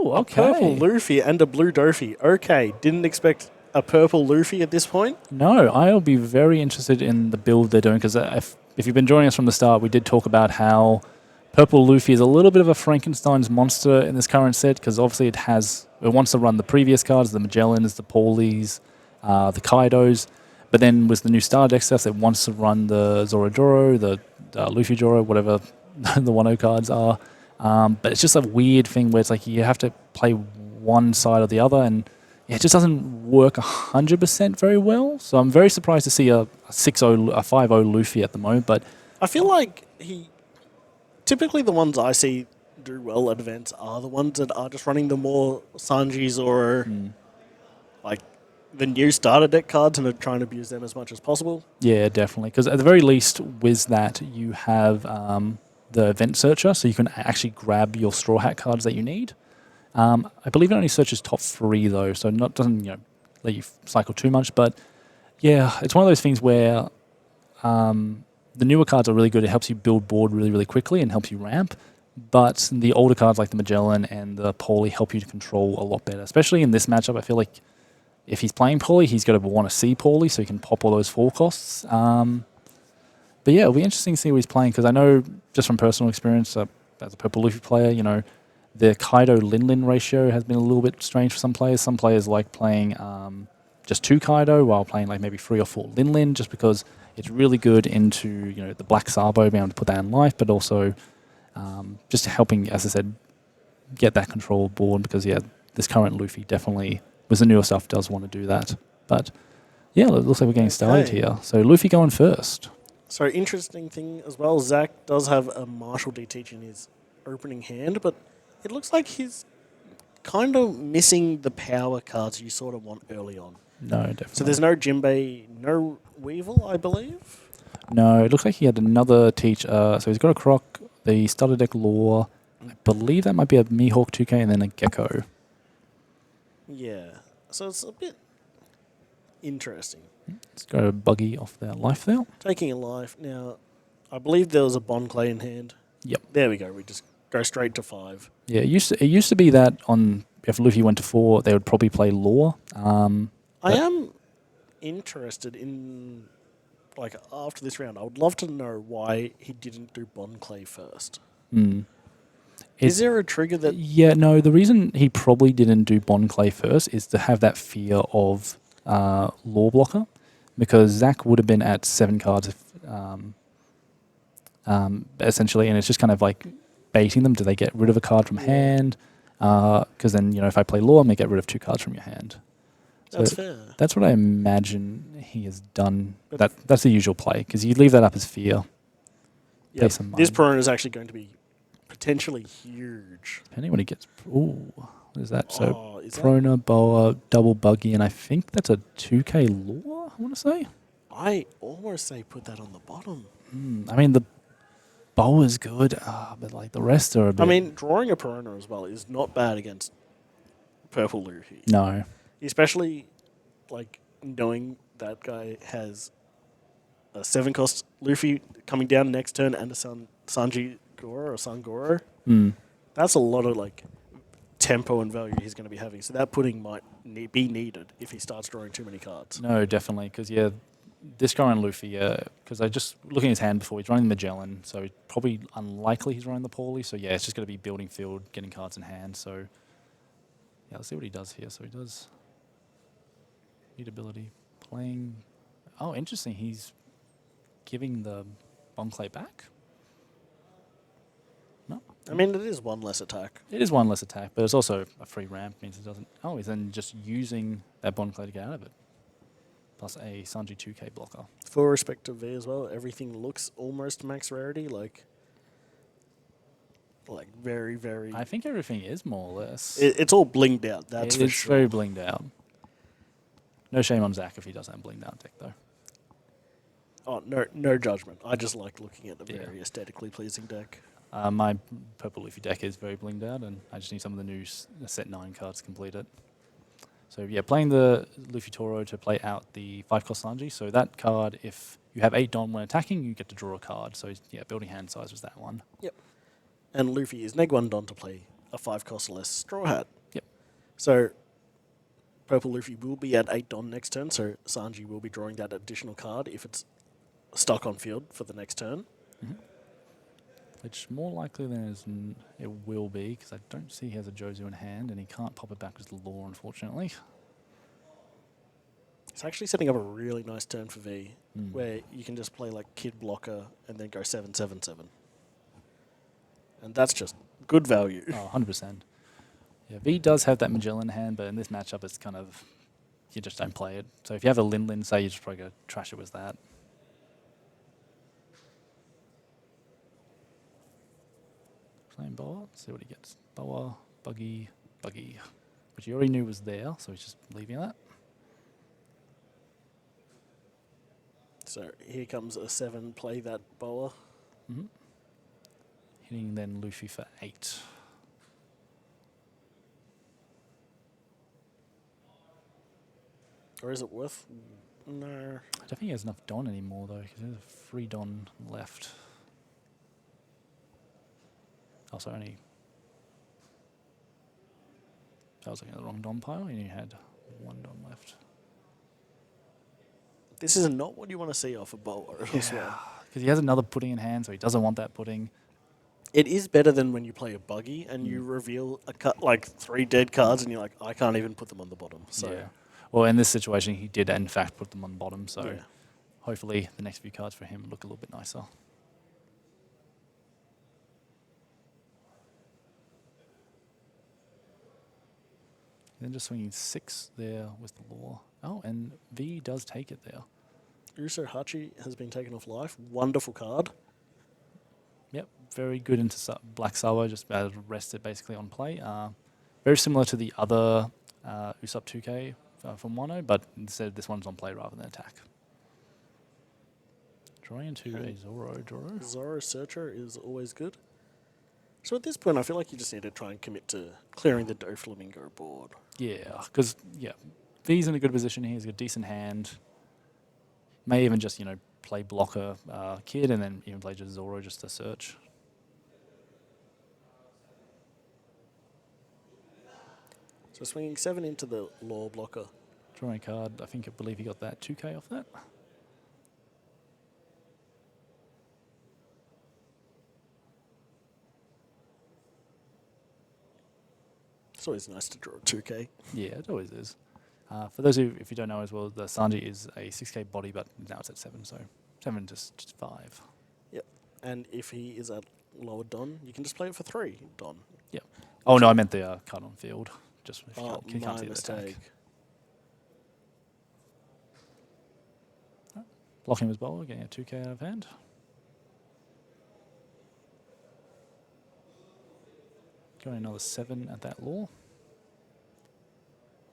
Oh, A purple okay. Luffy and a blue Dofi. Okay, didn't expect a purple Luffy at this point. No, I'll be very interested in the build they're doing because if you've been joining us from the start, we did talk about how Purple Luffy is a little bit of a Frankenstein's monster in this current set because obviously it wants to run the previous cards, the Magellans, the Paulies, the Kaidos, but then with the new Star Deck stuff, it wants to run the Zorodoro, the Luffy Joro, whatever the 1-0 cards are. But it's just a weird thing where it's like you have to play one side or the other, and it just doesn't work 100% very well. So I'm very surprised to see a 6-0, a 5-0 Luffy at the moment. But I feel like typically the ones I see do well at events are the ones that are just running the more Sanjis or like the new starter deck cards and are trying to abuse them as much as possible. yeah, definitely. Because at the very least, with that, you have the event searcher, so you can actually grab your Straw Hat cards that you need. I believe it only searches top 3 though, so doesn't let you cycle too much. But yeah, it's one of those things where the newer cards are really good. It helps you build board really, really quickly and helps you ramp. But the older cards like the Magellan and the Paulie help you to control a lot better. Especially in this matchup, I feel like if he's playing Paulie, he's got to want to see Paulie so he can pop all those 4 costs. But yeah, it'll be interesting to see what he's playing because I know just from personal experience as a Purple Luffy player, the Kaido-Lin-Lin ratio has been a little bit strange for some players. Some players like playing just 2 Kaido while playing like maybe 3 or 4 Lin-Lin just because it's really good into the Black Sabo, being able to put that in life, but also just helping, as I said, get that control board because, yeah, this current Luffy definitely, with the newer stuff, does want to do that. But, yeah, it looks like we're getting started here. So Luffy going first. So interesting thing as well, Zach does have a Martial D teach in his opening hand, but it looks like he's kind of missing the power cards you sort of want early on. No, definitely. So there's no Jinbei, no Weevil, I believe? No, it looks like he had another teach. So he's got a Croc, the starter deck Lore. I believe that might be a Mihawk 2K and then a Gecko. Yeah. So it's a bit interesting. Let's go to Buggy off their life there. Taking a life. Now, I believe there was a Bond Clay in hand. Yep. There we go. We just go straight to 5. Yeah, it used to be that if Luffy went to 4, they would probably play Lore. I am interested in, like, after this round, I would love to know why he didn't do Bond Clay first. Is there a trigger that... Yeah, no, the reason he probably didn't do Bond Clay first is to have that fear of Lore Blocker, because Zach would have been at 7 cards essentially, and it's just kind of like baiting them. Do they get rid of a card from hand? Because then, if I play Lore, I'm going to get rid of 2 cards from your hand. That's fair. That's what I imagine he has done. That's the usual play, because you leave that up as fear. Yep. This Piranha is actually going to be potentially huge. Depending when he gets... Ooh, what is that? So, is Prona, Boa, double Buggy, and I think that's a 2K Lore, I want to say. I almost say put that on the bottom. I mean, the Boa's good, but like the rest are a bit... I mean, drawing a Piranha as well is not bad against Purple Luffy. No. Especially, like, knowing that guy has a 7-cost Luffy coming down next turn and a Sanji Goro or Sangoro. That's a lot of, like, tempo and value he's going to be having. So that pudding might be needed if he starts drawing too many cards. No, definitely, because, yeah, this guy on Luffy, because I just looking at his hand before, he's running the Magellan, so it's probably unlikely he's running the Paulie. So, yeah, it's just going to be building field, getting cards in hand. So, yeah, let's see what he does here. So he does... Need ability. Playing... Oh, interesting. He's giving the Bomb Clay back? No. I mean, it is 1 less attack. It is 1 less attack, but it's also a free ramp. Means it doesn't... Oh, he's then just using that Bomb Clay to get out of it. Plus a Sanji 2K blocker. For respect to V as well, everything looks almost max rarity, like very, very... I think everything is more or less. It's all blinged out, that's for sure. It's very blinged out. No shame on Zach if he doesn't have blinged out deck, though. Oh, no judgment. I just like looking at the very aesthetically pleasing deck. My Purple Luffy deck is very blinged out, and I just need some of the new set 9 cards to complete it. So, yeah, playing the Luffy Toro to play out the 5-cost Sanji. So that card, if you have 8 Don when attacking, you get to draw a card. So, yeah, building hand size was that one. Yep. And Luffy is neg 1 Don to play a 5 cost less Straw Hat. Yep. So Purple Luffy will be at 8 Don next turn, so Sanji will be drawing that additional card if it's stuck on field for the next turn. Which more likely than it will be, because I don't see he has a Jozu in hand, and he can't pop it back with Law, unfortunately. It's actually setting up a really nice turn for V, where you can just play like Kid Blocker and then go 7/7/7. And that's just good value. Oh, 100%. Yeah, V does have that Magellan hand, but in this matchup, it's kind of, you just don't play it. So if you have a Lin, say, you just probably go trash it with that. Playing Boa, see what he gets. Boa, Buggy, which you already knew was there, so he's just leaving that. So here comes a 7, play that Boa. Hitting then Luffy for 8. Or is it worth? No. I don't think he has enough Don anymore, though, because there's a free Don left. Also, only. I was looking at the wrong Don pile, and he had 1 Don left. This is not what you want to see off a Boa as well. Because he has another pudding in hand, so he doesn't want that pudding. It is better than when you play a Buggy and you reveal like 3 dead cards and you're like, I can't even put them on the bottom. So Yeah. Well, in this situation, he did, in fact, put them on the bottom, so yeah. hopefully the next few cards for him look a little bit nicer. Then just swinging 6 there with the Law. Oh, and V does take it there. Uso Hachi has been taken off life. Wonderful card. Yep, very good into Black Sabo, just rest it basically on play. Very similar to the other Usopp 2K from Wano, but instead this one's on play rather than attack. Drawing into a Zoro. Zoro Searcher is always good. So at this point, I feel like you just need to try and commit to clearing the Dolfamingo board. Yeah, because V's in a good position here. He's got a decent hand. May even just play blocker Kid and then even play just Zoro just to search. So swinging 7 into the Law blocker. Drawing a card. I believe he got that 2K off that. It's always nice to draw a 2K. Yeah, it always is. For those who, if you don't know as well, the Sanji is a 6K body, but now it's at 7, so 7 just 5. Yep. And if he is at lower Don, you can just play it for 3 Don. Yep. Oh no, I meant the card on field. Just if you can't my see the attack. mistake. Blocking with Bowler, getting a 2K out of hand. Going another 7 at that Law.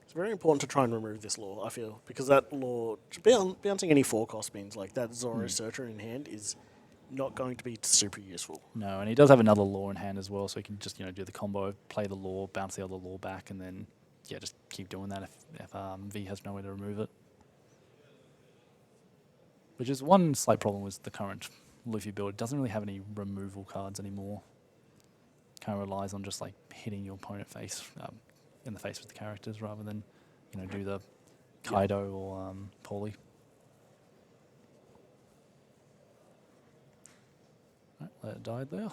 It's very important to try and remove this Law, I feel, because that Law, bouncing any 4-cost means like that Zoro Searcher in hand is not going to be super useful. No, and he does have another Law in hand as well, so he can just do the combo, play the Law, bounce the other Law back, and then just keep doing that if V has nowhere to remove it. Which is one slight problem with the current Luffy build. It doesn't really have any removal cards anymore. Kind of relies on just like hitting your opponent in the face with the characters rather than do the Kaido or Paulie. Right, let it die there.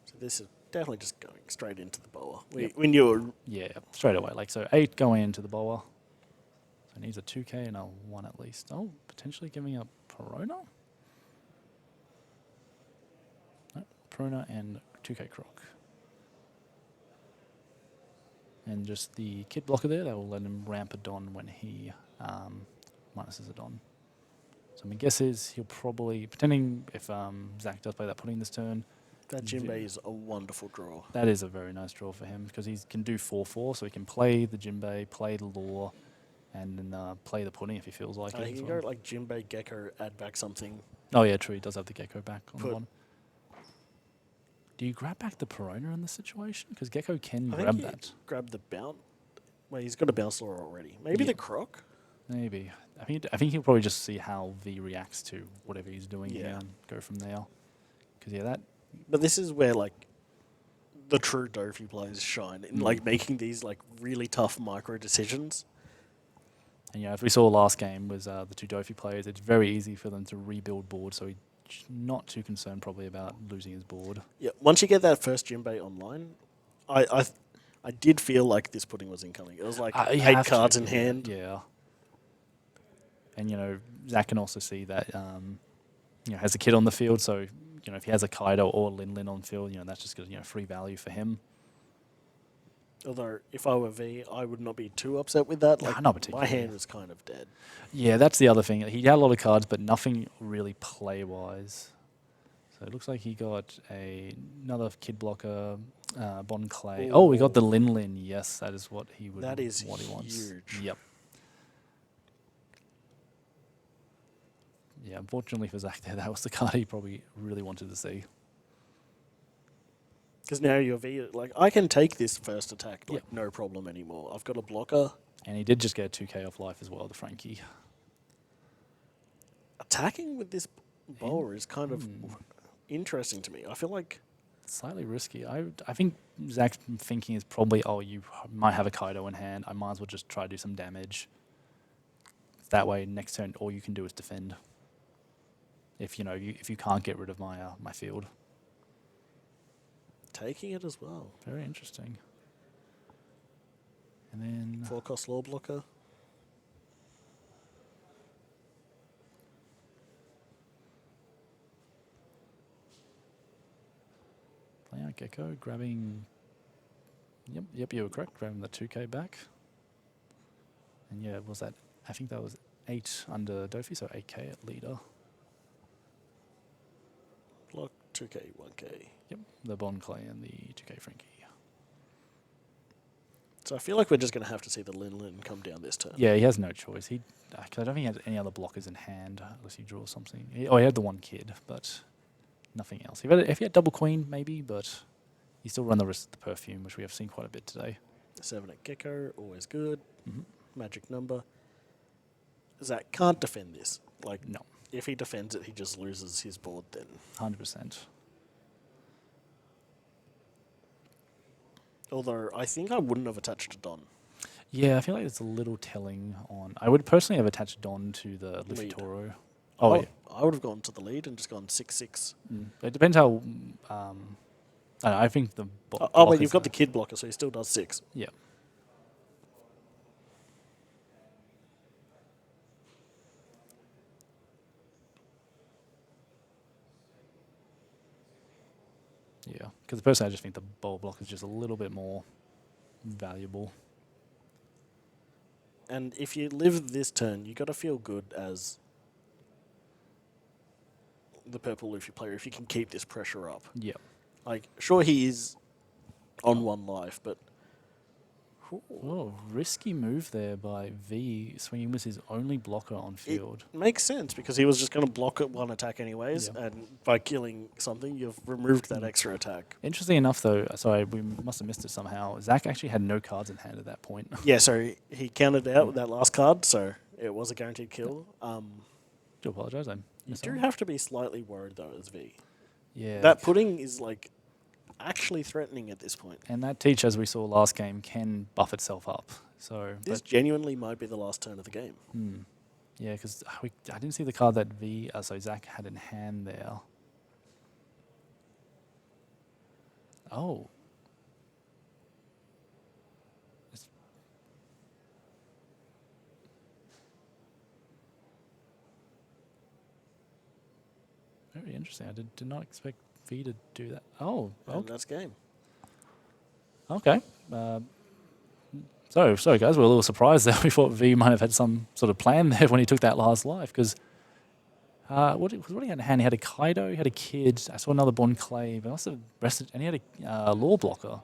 So this is definitely just going straight into the Boa. We knew it. Yeah, straight away. So 8 going into the Boa. So it needs a 2K and a 1 at least. Oh, potentially giving up Perona? No, Perona and 2K Croc. And just the Kid blocker there, that will let him ramp a Don when he minuses a Don. So my guess is he'll probably, pretending if Zach does play that pudding this turn. That Jinbei is a wonderful draw. That is a very nice draw for him because he can do 4/4, so he can play the Jinbei, play the Law, and then play the pudding if he feels like it. He can go like Jinbei, Gecko, add back something. Oh yeah, true. He does have the Gecko back on the bottom. Do you grab back the Perona in this situation? Because Gecko can grab that. Grab the bounce. Well, he's got a bounce law already. Maybe the Croc? Maybe. I think he'll probably just see how V reacts to whatever he's doing here and go from there. Because that. But this is where the true Dofi players shine in like making these like really tough micro decisions. And as we saw last game was the two Dofi players, it's very easy for them to rebuild board, so he's not too concerned probably about losing his board. Yeah, once you get that first Jimbei online, I did feel like this pudding was incoming. It was like You 8 have cards to, in hand. Yeah. And, Zach can also see that, has a kid on the field, so, if he has a Kaido or Lin Lin on field, that's just good, free value for him. Although, if I were V, I would not be too upset with that. Like, not my particularly. hand was kind of dead. Yeah, that's the other thing. He had a lot of cards, but nothing really play-wise. So it looks like he got another kid blocker, Bon Clay. Ooh. Oh, we got the Lin Lin. Yes, that is what he would. That is what he wants. huge. Yep. Yeah, unfortunately for Zach there, that was the card he probably really wanted to see. Because now you're V, like, I can take this first attack, like, Yep. no problem anymore. I've got a blocker. And he did just get a 2k off life as well, the Frankie. Attacking with this bowler is kind of interesting to me. I feel like... Slightly risky. I think Zach's thinking is probably, you might have a Kaido in hand. I might as well just try to do some damage. That way, next turn, all you can do is defend. If you can't get rid of my my field. Taking it as well. Very interesting. And then 4-cost law blocker. playing out Gecko, grabbing. Yep, you were correct. Grabbing the 2k back. And was that? I think that was 8 under Dofi, so 8k at leader. Block 2k, 1k. Yep, the Bon Clay and the 2k Frankie. So I feel like we're just going to have to see the Lin Lin come down this turn. Yeah, he has no choice. I don't think he has any other blockers in hand unless he draws something. He had the one kid, but nothing else. If he had double queen, maybe, but he still run the risk of the perfume, which we have seen quite a bit today. 7 at Gecko, always good. Mm-hmm. Magic number. Zach can't defend this. Like, No, if he defends it, he just loses his board then. 100%. Although, I think I wouldn't have attached a Don. Yeah, I feel like it's a little telling on. I would personally have attached Don to the Luffy Lead. Toro. I would have gone to the lead and just gone 6-6. It depends how. I think the. But you've got the kid blocker, so he still does 6. Yeah. Yeah, because personally, I just think the bowl block is just a little bit more valuable. And if you live this turn, you got to feel good as the purple Luffy player if you can keep this pressure up. Yeah. Like, sure, he is on 1 life, but... Oh, risky move there by V. Swinging was his only blocker on field. It makes sense, because he was just going to block at 1 attack anyways, Yeah. and by killing something, you've removed that extra attack. Interesting enough, though, sorry, we must have missed it somehow. Zach actually had no cards in hand at that point. Yeah, so he counted out with that last card, so it was a guaranteed kill. Do apologise, I You missed do that one. have to be slightly worried, though, as V. Yeah. That pudding is, like, actually threatening at this point. And that teach, as we saw last game, can buff itself up. So, This genuinely might be the last turn of the game. yeah, because I didn't see the card that Zach had in hand there. Oh. It's very interesting. I did not expect V to do that. Oh, And okay. that's game. Okay. Sorry guys, we're a little surprised there. We thought V might have had some sort of plan there when he took that last life, because what he had in hand? He had a Kaido, he had a kid. I saw another Bon Clay, but must have rested, and he had a law blocker.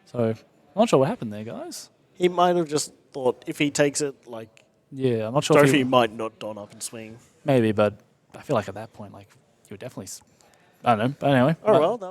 So I'm not sure what happened there, guys. He might have just thought if he takes it, like, Yeah, I'm not sure. If Dofi might not don up and swing. maybe, but I feel like at that point, like you were definitely. I don't know. But anyway. Oh, well, that was